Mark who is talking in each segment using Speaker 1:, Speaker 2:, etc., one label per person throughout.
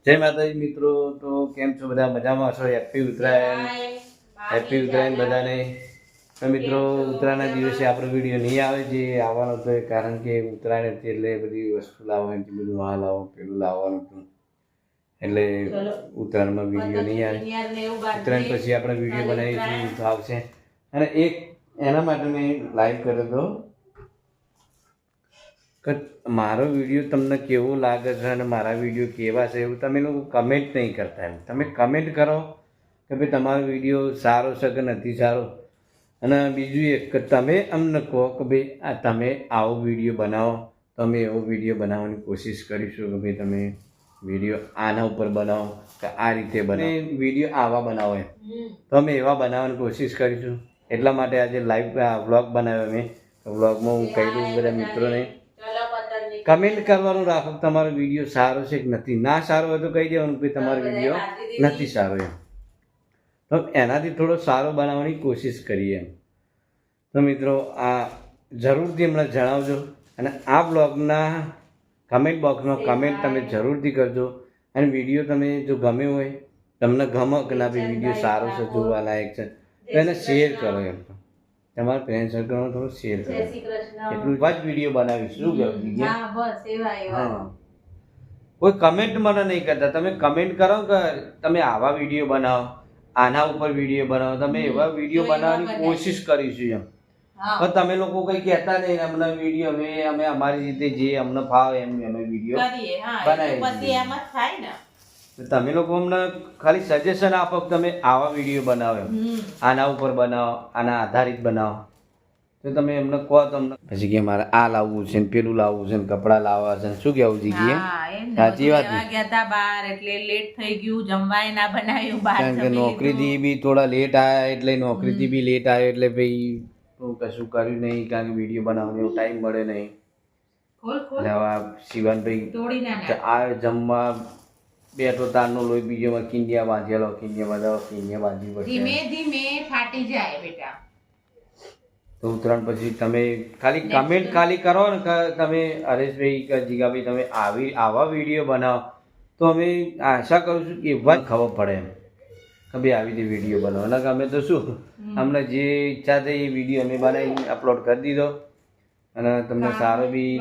Speaker 1: જય માતાજી મિત્રો, તો કેમ છો બધા? મજામાં છો? હેપી ઉત્તરાયણ, હેપી ઉત્તરાયણ બધાને. તો મિત્રો, ઉત્તરાયણના દિવસે આપણો વિડીયો નહીં આવે, જે આવવાનો હતો કારણ કે ઉત્તરાયણ હતી એટલે બધી વસ્તુ લાવવાની હતી, બધું આ લાવો પેલું લાવવાનું હતું એટલે ઉત્તરાયણમાં વિડીયો નહીં આવે. ઉત્તરાયણ પછી આપણે વિડીયો બનાવીશું તો આવશે. અને એક એના માટે મેં લાઈવ કર્યો હતો કે મારો વિડીયો તમને કેવો લાગે છે અને મારા વિડીયો કેવા છે એવું તમે લોકો કમેન્ટ નહીં કરતા. એમ તમે કમેન્ટ કરો કે ભાઈ તમારો વિડીયો સારો છે કે નથી સારો. અને બીજું એક કે તમે અમને કહો કે ભાઈ આ તમે આવો વિડીયો બનાવો, તમે એવો વિડીયો બનાવવાની કોશિશ કરીશું કે ભાઈ તમે વિડીયો આના ઉપર બનાવો કે આ રીતે બનાવો, વિડીયો આવા બનાવો એમ તો અમે એવા બનાવવાની કોશિશ કરીશું. એટલા માટે આજે લાઈવ વ્લોગ બનાવ્યો મેં. વ્લોગમાં હું કહી દઉં બધા મિત્રોને કમેન્ટ કરવાનું રાખો કે તમારો વિડીયો સારો છે કે નથી. ના સારો હોય તો કહી દેવાનું કે તમારો વિડીયો નથી સારો એમ, તો એનાથી થોડો સારો બનાવવાની કોશિશ કરીએ એમ. તો મિત્રો આ જરૂરથી હમણાં જણાવજો અને આ બ્લોગના કમેન્ટ બોક્સમાં કમેન્ટ તમે જરૂરથી કરજો. અને વિડીયો તમે જો ગમે હોય, તમને ગમે કે ના ભાઈ વિડીયો સારો છે, જોવા લાયક છે, તો એને શેર કરો એમ. તમારા ફ્રેન્ડ સર્કલમાં થોડું શેર કરો. એટલું જ વિડીયો બનાવીશું. શું કહેવું? હા, કોઈ કમેન્ટ મને નહીં કરતા. તમે કમેન્ટ કરો કે તમે આવા વિડીયો બનાવો, આના ઉપર વિડીયો બનાવો, તમે એવા વિડીયો બનાવવાની કોશિશ કરીશું એમ. પણ તમે લોકો કઈ કહેતા નહીં અમને વિડીયો, અમે અમારી રીતે જે અમને ફાવે એમ અમે વિડીયો બનાવીએ. તમે લોકો અમને ખાલી સજેશન આપો કે તમે આવા વિડીયો બનાવો એમ, આના ઉપર બનાવો, આના આધારિત બનાવો. તો તમે એમને કહો તો અમને પછી કે મારે આ લાવવું છે ને પેલું લાવવું છે ને કપડાં લાવવા છે ને શું કેવું જીગી? સાચી વાત. કારણ કે નોકરીથી બી થોડા લેટ આવ્યા એટલે નોકરીથી બી લેટ આવ્યો એટલે ભાઈ કશું કર્યું નહીં કારણ કે વિડીયો બનાવવાનો એવો ટાઈમ મળે નહીં. એટલે હવે શિવાનભાઈ આ જમવા બેઠો તારનો લોહી બીજો કિંડિયા બાંધેલો, કિંડિયા બાંધી પડશે.
Speaker 2: ધીમે ધીમે ફાટી જાય બેટા.
Speaker 1: તો ઉત્તરાયણ પછી તમે ખાલી કમેન્ટ ખાલી કરો ને કે તમે હરેશભાઈ કે જીગાભાઈ તમે આવા વિડીયો બનાવો, તો અમે આશા કરું છું કે એવા જ ખબર પડે એમ કે ભાઈ આવી રીતે વિડીયો બનાવો. અને અમે તો શું અમને જે ઈચ્છા થઈ એ વિડીયો અમે બનાવી અપલોડ કરી દીધો. અને તમને સારો બી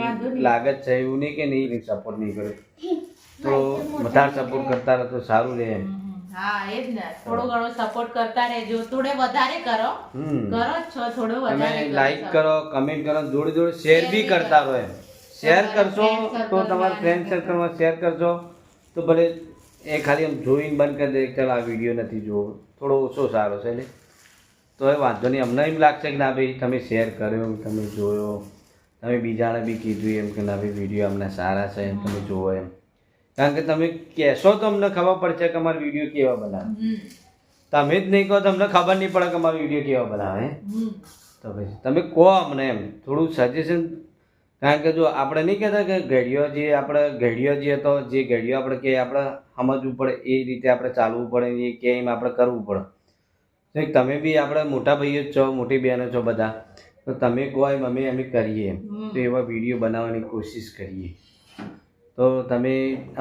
Speaker 1: લાગે જ છે, એવું નહીં કે નહીં સપોર્ટ નહીં કરે. તો વધારે સપોર્ટ કરતા રહો તો સારું રહે એમ.
Speaker 2: હા એ જ ને, થોડો ઘણો સપોર્ટ કરતા રહેજો. થોડે વધારે કરો, કરો છો થોડો વધારે
Speaker 1: તમે લાઈક કરો, કમેન્ટ કરો, જોડે જોડે શેર બી કરતા રહો એમ. શેર કરશો તો તમારા ફ્રેન્ડ સર્કલમાં શેર કરશો તો ભલે એ ખાલી આમ જોઈને બંધ કરી દે ચાલ આ વિડીયો નથી જોવો, થોડો ઓછો સારો છે એટલે તો એ વાંધો નહીં. અમને એમ લાગશે કે ના ભાઈ તમે શેર કર્યો, તમે જોયો, તમે બીજાને બી કીધું એમ કે ના ભાઈ વિડીયો અમને સારા છે એમ તમે જોવો એમ. કારણ કે તમે કહેશો તો અમને ખબર પડશે કે અમારો વિડીયો કેવા બનાવે. તમે જ નહીં કહો તો અમને ખબર નહીં પડે કે અમારો વિડીયો કેવા બનાવે. તો પછી તમે કહો અમને એમ થોડું સજેશન. કારણ કે જો આપણે નહીં કહેતા કે ઘડીઓ જે હતો જે ઘડીઓ આપણે કે આપણે સમજવું પડે એ રીતે આપણે ચાલવું પડે, એ કે એમ આપણે કરવું પડે. તમે બી આપણે મોટા ભાઈઓ જ છો, મોટી બહેનો છો બધા, તો તમે કહો એમ અમે કરીએ એમ. તો એવા વિડીયો બનાવવાની કોશિશ કરીએ. તો તમે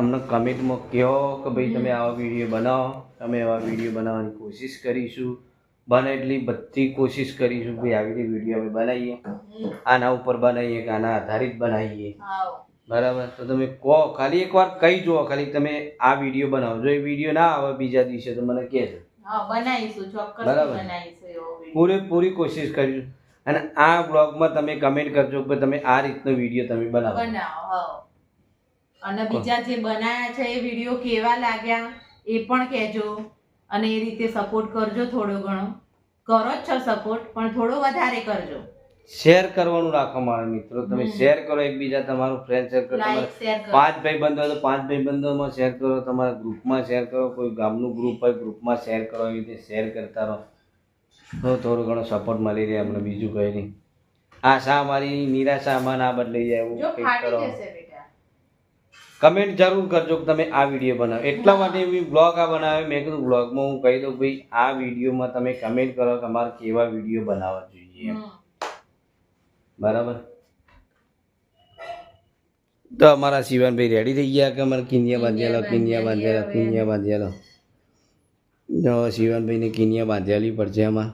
Speaker 1: અમને કમેન્ટમાં કહો કે ભાઈ તમે આવા વિડીયો બનાવો, અમે એવા વિડીયો બનાવવાની કોશિશ કરીશું. બને એટલી બધી કોશિશ કરીશું ભાઈ આવી રીતે વિડીયો અમે બનાવીએ, આના ઉપર બનાવીએ કે આના આધારિત બનાવીએ. બરાબર? તો તમે કહો, ખાલી એકવાર કહી જુઓ, ખાલી તમે આ વિડીયો બનાવો. જો એ વિડીયો ના આવે બીજા દિવસે તો મને કહેજો. બરાબર? પૂરેપૂરી કોશિશ કરીશું. અને આ બ્લોગમાં તમે કમેન્ટ કરજો કે તમે આ રીતનો વિડીયો તમે બનાવો.
Speaker 2: અને બીજા જે બનાયા છે એ વિડીયો કેવા લાગ્યા એ પણ કહેજો. અને એ રીતે સપોર્ટ કરજો. થોડો ઘણો કરો જ છો સપોર્ટ, પણ થોડો વધારે કરજો.
Speaker 1: શેર કરવાનું રાખો મારા મિત્રો. તમે શેર કરો એકબીજા, તમારું ફ્રેન્ડ સર્કલ, તમારા 5 ભાઈબંધો હોય તો 5 ભાઈબંધોમાં શેર કરો, તમારા ગ્રુપમાં શેર કરો, કોઈ ગામનું ગ્રુપ હોય ગ્રુપમાં શેર કરો. એવી રીતે શેર કરતા રહો તો થોડો ઘણો સપોર્ટ મળી રહે અમને. બીજું કંઈ નહીં. આશા અમારી નિરાશામાં ના બદલાઈ જાય એવું કંઈક કરો. કમેન્ટ જરૂર કરજો કે તમે આ વિડીયો બનાવો. એટલા માટે મેં બ્લોગ આ બનાવ્યો. મેં કીધું બ્લોગમાં હું કહી દઉં ભાઈ આ વિડીયોમાં તમે કમેન્ટ કરો કે અમારે કેવા વિડીયો બનાવવા જોઈએ. બરાબર? તો અમારા શિવાનભાઈ રેડી થઈ ગયા કે અમારે કિનિયા બાંધ્યા કિનિયા બાંધ્યા તો શિવાનભાઈને કિનિયા બાંધ્યાલી પડશે આમાં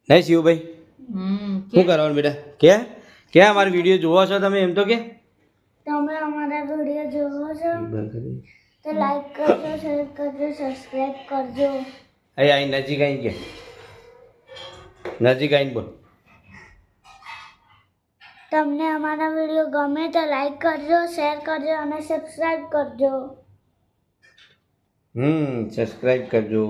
Speaker 1: નહીં શિવભાઈ શું કરવાનું બેટા કે અમારી વિડીયો જોવો છો તમે એમ તો કે
Speaker 3: તમે અમારા વિડીયો જોવો છો તો લાઈક કરજો શેર કરજો સબસ્ક્રાઇબ કરજો
Speaker 1: અહીં નજીક આવીને કે નજીક આવીને બોલ
Speaker 3: તમને અમારા વિડીયો ગમે તો લાઈક કરજો શેર કરજો અને સબસ્ક્રાઇબ કરજો
Speaker 1: સબસ્ક્રાઇબ કરજો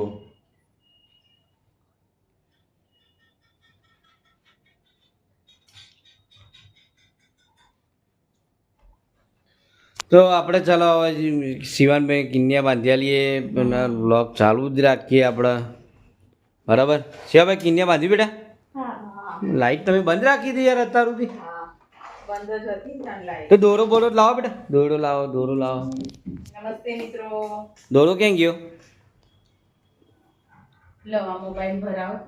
Speaker 1: તો આપણે ચાલો હવે શિવાનભાઈ કિન્યા બાંધ્યા લઈએ બ્લોગ ચાલુ જ રાખીએ આપણે બરાબર શિવાભાઈ કિન્યા બાંધી બેટા લાઈટ તમે બંધ રાખી હતી યાર અત્યાર સુધી તો દોરો બોરો લાવો બેટા દોરો લાવો
Speaker 2: નમસ્તે મિત્રો
Speaker 1: દોરો ક્યાં ગયો
Speaker 2: લો આ મોબાઈલ ભરાવો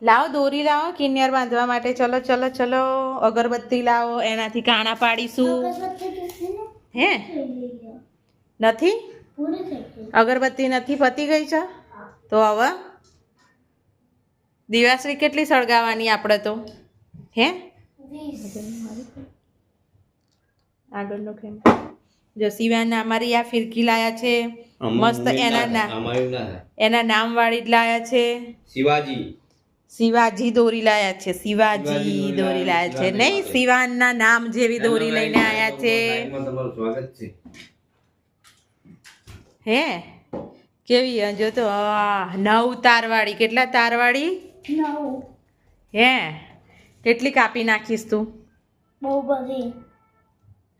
Speaker 2: લાવો દોરી લાવો કિન્નર બાંધવા માટે ચલો ચલો ચલો અગરબત્તી લાવો એનાથી કાણા પાડીશું હે નથી અગરબત્તી નથી પતી ગઈ છે તો હવે દિવાસળી કેટલી સળગાવવાની આપણે તો હે આગળનો ખેમ જો શિવાના અમારી આ ફિરકી લાયા છે મસ્ત એના નામ વાળી જ લાયા છે શિવાજી દોરી લાયા છે શિવાજી દોરી લાયા છે નહીં શિવાનના નામ જેવી દોરી લઈને આયા છે હે કેવી જો તો 9 તારવાળી કેટલા તારવાળી
Speaker 3: 9
Speaker 2: હે કેટલી કાપી નાખીશ તું
Speaker 3: બહુ બધી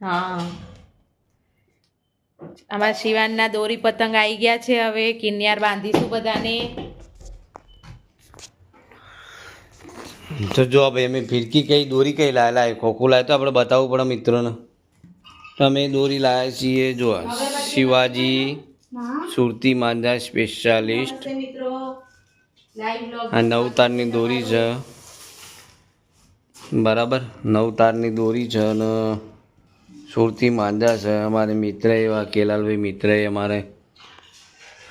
Speaker 2: હા અમારા શિવાનના દોરી પતંગ આવી ગયા છે હવે કિન્યાર બાંધીશું બધાને
Speaker 1: તો જો ભાઈ અમે ફિરકી કઈ દોરી કઈ લાય ખોખું લાય તો આપણે બતાવવું પડે મિત્રોને અમે દોરી લાયા છીએ જો શિવાજી સુરતી માંજા સ્પેશિયાલિસ્ટ
Speaker 2: મિત્રો લાઈવ બ્લોગ
Speaker 1: આ 9 તારની દોરી છે બરાબર 9 તારની દોરી છે અને સુરતી માંજા છે અમારે મિત્ર એવા કેલાલભાઈ મિત્રએ અમારે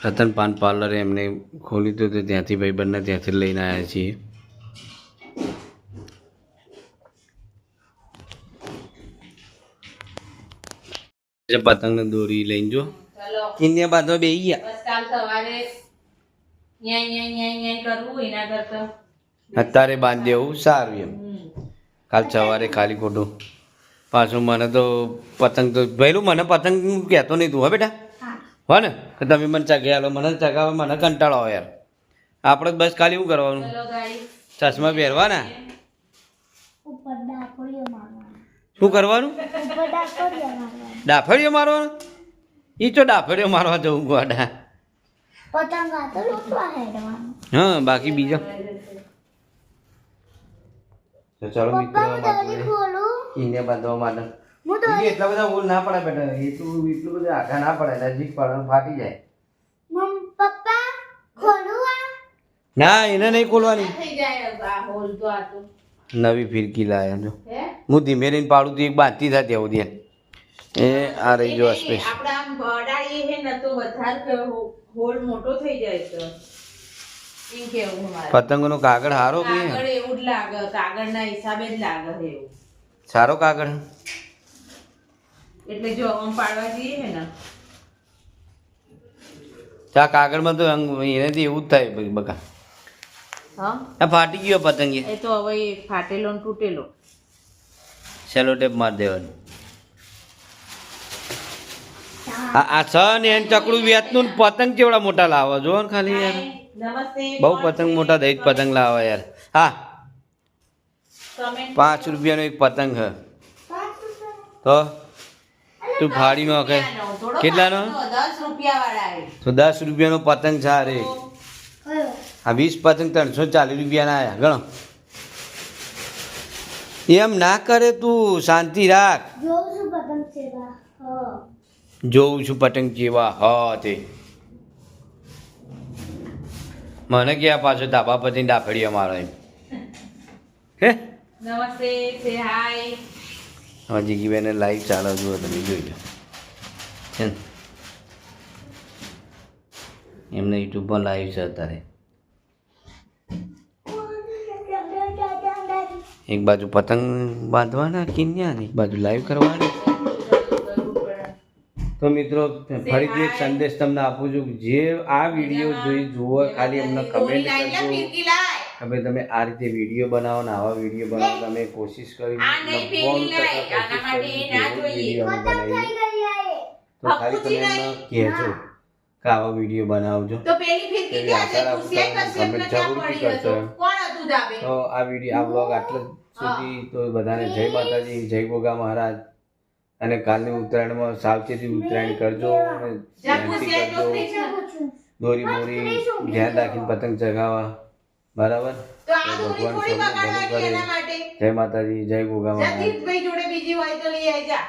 Speaker 1: રતન પાન પાર્લરે એમને ખોલી હતું તો ત્યાંથી ભાઈ બંને ત્યાંથી લઈને આવ્યા છીએ પતંગ દોરી લઈને જો કિન્યા બાંધવા બેસી ગયા
Speaker 2: બસ કાલ સવારે ન્યાય કરવું એના કરતા
Speaker 1: અત્યારે બાંધી દેવું સારું એમ કાલ સવારે ખાલી ખોટું પાછું મને તો પતંગ તો પહેલું મને પતંગ કહેતો નહીં તું હો બેટા હો ને કે તમે મને ચગાવો મને ચગાવે મને કંટાળો આવે યાર આપણે બસ ખાલી શું કરવાનું
Speaker 2: ચલો ગાઈસ
Speaker 1: ચશ્મા પહેરવાના
Speaker 3: ઉપર ડાકોરીઓ મારવાના
Speaker 1: શું કરવાનું
Speaker 3: ઉપર ડાકોરીઓ મારવાના
Speaker 1: ડાફડીઓ મારવાનું એ તો ડાફડીઓ મારવા જવું ગોડા
Speaker 3: પતંગ આ તો લૂંટવા હેડવાનું
Speaker 1: હા બાકી બીજો તો ચાલો મિત્રો
Speaker 3: પપ્પા હું દોરી ખોલું
Speaker 1: કિન્ને બાંધવા માટે
Speaker 3: હું તો
Speaker 1: એટલા બધા ઓલ ના પડે બેટા એટલું બધું આઘા ના પડે નજીક પડે ફાટી જાય
Speaker 3: પપ્પા ખોલું આ
Speaker 1: ના એને નહીં ખોલવાની
Speaker 2: થઈ જાય આ હોલ તો આ તો
Speaker 1: નવી ફિરકી લાયા જો
Speaker 2: હે
Speaker 1: હું ધીમે રહીને પાડું તો એક બાંધતી થતી આવું દે એ આ રહી જો સ્પેસ
Speaker 2: આપણે આમ બડાડીએ હે ને તો વધારે હોલ મોટો થઈ જાય છે એમ કેવું મારે
Speaker 1: પતંગનો કાગળ સારો કે
Speaker 2: કાગળ એવું જ લાગે કાગળના હિસાબે જ લાગે છે એવું
Speaker 1: સારો કાગળ
Speaker 2: એટલે જો આમ પાડવા જઈએ હે ને
Speaker 1: આ કાગળમાં તો એનાથી એવું જ થાય ભાઈ બકા
Speaker 2: હા
Speaker 1: આ ફાટી ગયો પતંગ
Speaker 2: એ તો હવે ફાટેલો ને તૂટેલો
Speaker 1: સેલો ટેપ મારી દેવાનું આ છ ને એને ચકડું વેચનું પતંગ કેવડા મોટા લાવો જો ને ખાલી યાર
Speaker 2: નમસ્તે
Speaker 1: બહુ પતંગ મોટા દહીં પતંગ લાવો યાર હા
Speaker 2: કમેન્ટ
Speaker 1: 5 રૂપિયાનો એક પતંગ છે તો તું ફાડીમાં વખે કેટલાનો
Speaker 2: 10 રૂપિયા વાળા હે
Speaker 1: તો 10 રૂપિયાનો પતંગ છે રે
Speaker 3: કયો
Speaker 1: આ 20 પતંગ 340 રૂપિયાના આવ્યા ગણો એમ ના કરે તું શાંતિ રાખ
Speaker 3: જોઉં છું પતંગ સેવા
Speaker 1: જોઉં છું પતંગ જેવા હા તે મને ક્યાં પાછો ધાબા પરથી ડાફડીઓ મારો એમ હે
Speaker 2: નમસ્તે સે હાય.
Speaker 1: હવે જીગીબેને લાઈવ ચાલે જુઓ તમે જોઈ લો છે ને એમને યુટ્યુબમાં લાઈવ છે અત્યારે એક બાજુ પતંગ બાંધવાના કિન્યા ને એક બાજુ લાઈવ કરવાના. તો મિત્રો ફરીથી એક સંદેશ તમને આપું છું કે જે આ વિડીયો જુઓ ખાલી અમને કમેન્ટ કરજો કે ભાઈ તમે આ રીતે વિડીયો બનાવો ને આવા વિડીયો બનાવો. તમે કોશિશ કરી
Speaker 2: આ નહીં પેલી લાઈટ, આના માટે એ ના જોઈએ.
Speaker 1: તો ખાલી તમે એમને કહેજો કે આવા વિડીયો બનાવજો.
Speaker 2: તો પેલી ફિરકી
Speaker 1: એવી
Speaker 2: ક્યાં
Speaker 1: આશા
Speaker 2: છે? તું
Speaker 1: રાખું
Speaker 2: શેર
Speaker 1: છું
Speaker 2: કરશે
Speaker 1: તમે
Speaker 2: એટલે
Speaker 1: comment
Speaker 2: ક્યાં
Speaker 1: જરૂરથી
Speaker 2: પડી
Speaker 1: કરશો
Speaker 2: હતો? કોણ હતું ધાબે?
Speaker 1: તો આ બ્લોગ આટલે સુધી તો બધાને જય માતાજી, જય ગોગા મહારાજ. અને કાલની ઉત્તરાયણમાં સાવચેતી ઉત્તરાયણ કરજો અને ધ્યાનથી કરજો. દોરી બોરી ધ્યાન રાખીને પતંગ ચગાવવા બરાબર.
Speaker 2: તો આ દોરી થોડી
Speaker 1: ભગવાન સૌનું ભલું
Speaker 2: બગાડવાની
Speaker 1: કરે.
Speaker 2: એના માટે.
Speaker 1: જય માતાજી, જય ગોગા મહારાજ.
Speaker 2: જતીશભાઈ જોડે બીજી હોય તો લઈ આવજા.